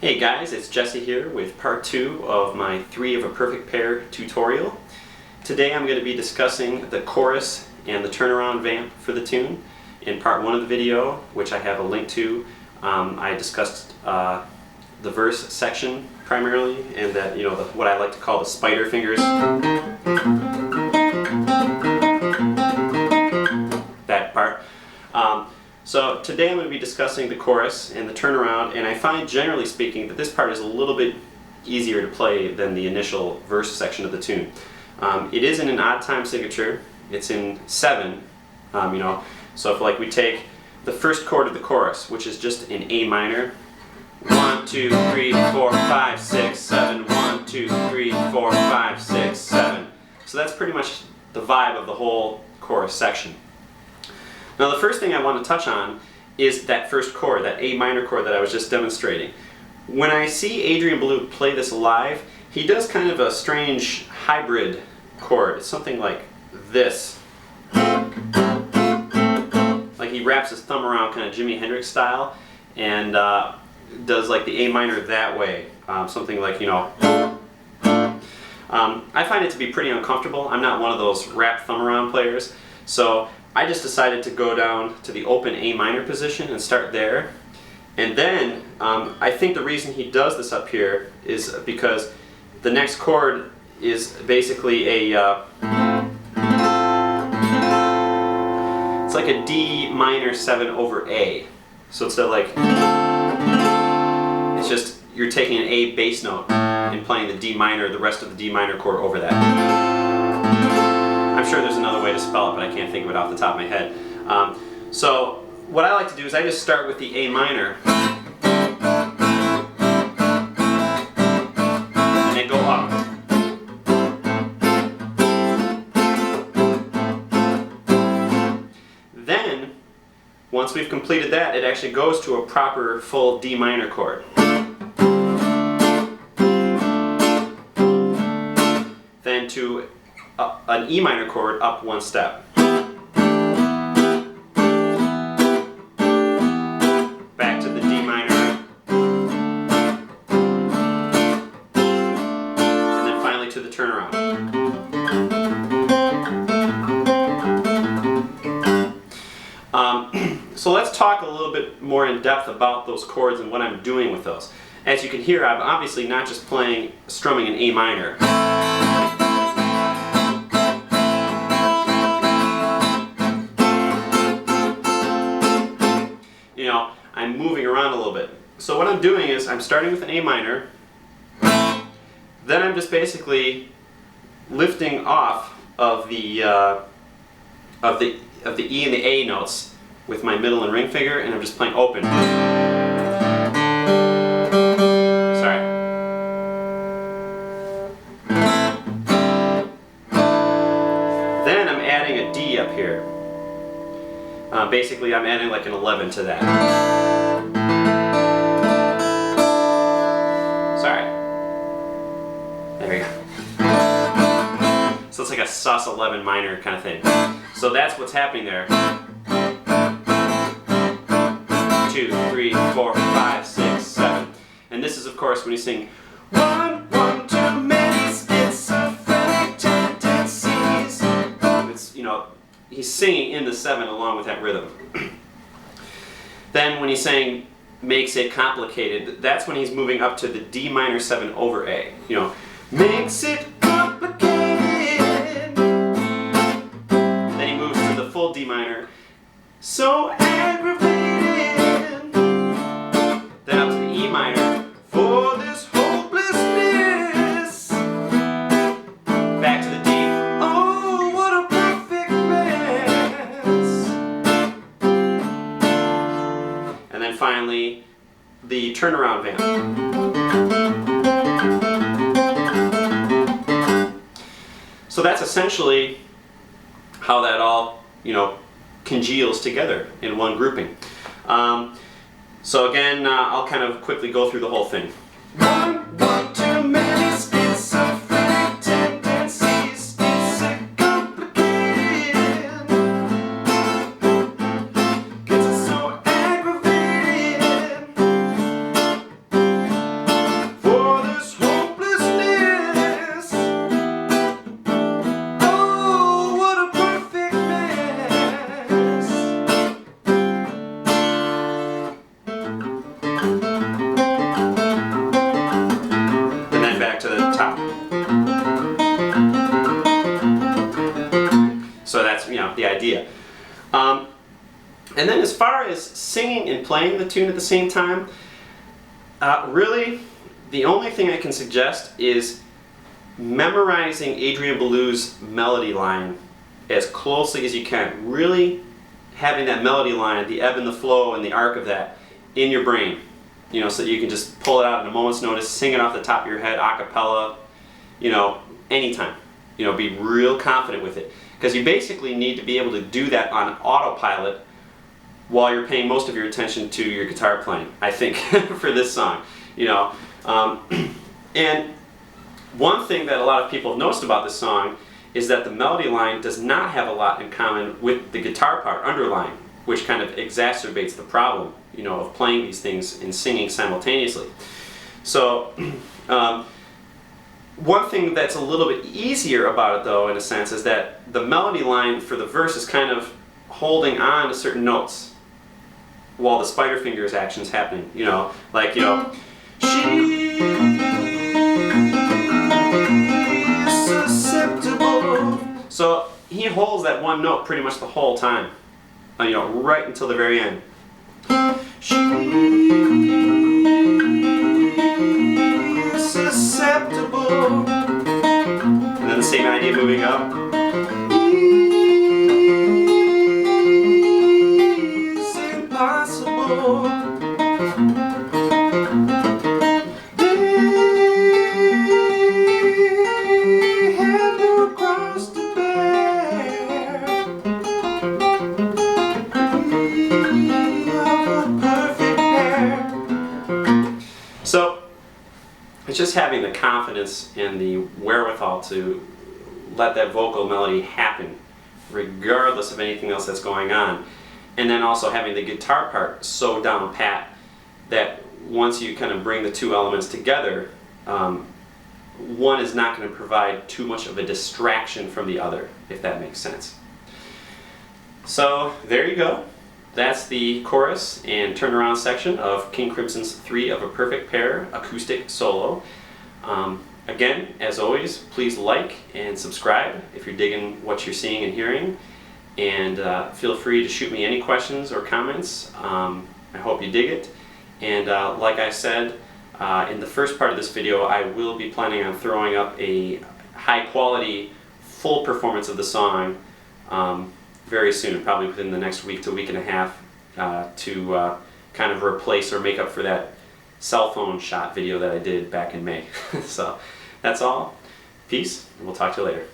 Hey guys, it's Jesse here with part 2 of my 3 of a perfect pair tutorial. Today I'm going to be discussing the chorus and the turnaround vamp for the tune. In part 1 of the video, which I have a link to, I discussed the verse section primarily, and that, what I like to call the spider fingers. That part. So today I'm going to be discussing the chorus and the turnaround, and I find, generally speaking, that this part is a little bit easier to play than the initial verse section of the tune. It is in an odd time signature. It's in 7, so if we take the first chord of the chorus, which is just in A minor, 1, 2, 3, 4, 5, 6, 7, 1, 2, 3, 4, 5, 6, 7. So that's pretty much the vibe of the whole chorus section. Now the first thing I want to touch on is that first chord, that A minor chord that I was just demonstrating. When I see Adrian Belew play this live, he does kind of a strange hybrid chord. It's something like this. Like he wraps his thumb around kind of Jimi Hendrix style and does like the A minor that way. Something like, I find it to be pretty uncomfortable. I'm not one of those wrap thumb around players. So I just decided to go down to the open A minor position and start there. And then I think the reason he does this up here is because the next chord is basically a it's like a D minor 7 over A. So instead of it's just you're taking an A bass note and playing the D minor, the rest of the D minor chord over that. I'm sure there's another way to spell it, but I can't think of it off the top of my head. So what I like to do is I just start with the A minor and then go up. Then, once we've completed that, it actually goes to a proper full D minor chord. Then to an E minor chord up one step. Back to the D minor. And then finally to the turnaround. So let's talk a little bit more in depth about those chords and what I'm doing with those. As you can hear, I'm obviously not just strumming an A minor. I'm moving around a little bit. So what I'm doing is I'm starting with an A minor, then I'm just basically lifting off of the E and the A notes with my middle and ring finger, and I'm just playing open. Sorry. Then I'm adding a D up here. Basically, I'm adding like an 11 to that. Sorry. There we go. So it's like a sus 11 minor kind of thing. So that's what's happening there. 2, 3, 4, 5, 6, 7. And this is, of course, when you sing 1, 1, too many schizophrenic tendencies. It's, he's singing in the 7 along with that rhythm. Then when he's saying makes it complicated, that's when he's moving up to the D minor 7 over A. Makes it complicated. Then he moves to the full D minor. So aggravated. Then up to the E minor. For this hopelessness. Back to the D. Oh, what a perfect mess. And then finally, the turnaround vamp. So that's essentially how that all, congeals together in one grouping. So again, I'll kind of quickly go through the whole thing. 1, 1, too many schizophrenic tendencies. It's a complicated. Gets us so aggravated. And then as far as singing and playing the tune at the same time, really the only thing I can suggest is memorizing Adrian Belew's melody line as closely as you can. Really having that melody line, the ebb and the flow and the arc of that in your brain, you know, so that you can just pull it out at a moment's notice, sing it off the top of your head, a cappella, you know, anytime. You know, be real confident with it. Because you basically need to be able to do that on autopilot while you're paying most of your attention to your guitar playing, I think, for this song. You know, and one thing that a lot of people have noticed about this song is that the melody line does not have a lot in common with the guitar part underlying, which kind of exacerbates the problem, you know, of playing these things and singing simultaneously. So one thing that's a little bit easier about it, though, in a sense, is that the melody line for the verse is kind of holding on to certain notes while the spider fingers action is happening. You know, like, you know, she's susceptible. So he holds that one note pretty much the whole time, you know, right until the very end. Susceptible. And then the same idea moving up. It's impossible. They have no cross to bear. Of a perfect pair. So it's just having the confidence and the wherewithal to let that vocal melody happen regardless of anything else that's going on. And then also having the guitar part so down pat that once you kind of bring the two elements together, one is not going to provide too much of a distraction from the other, if that makes sense. So there you go. That's the chorus and turnaround section of King Crimson's 3 of a Perfect Pair acoustic solo. Again, as always, please like and subscribe if you're digging what you're seeing and hearing. And feel free to shoot me any questions or comments. I hope you dig it. And like I said in the first part of this video, I will be planning on throwing up a high quality full performance of the song very soon, probably within the next week to week and a half, to kind of replace or make up for that cell phone shot video that I did back in May. So that's all. Peace, and we'll talk to you later.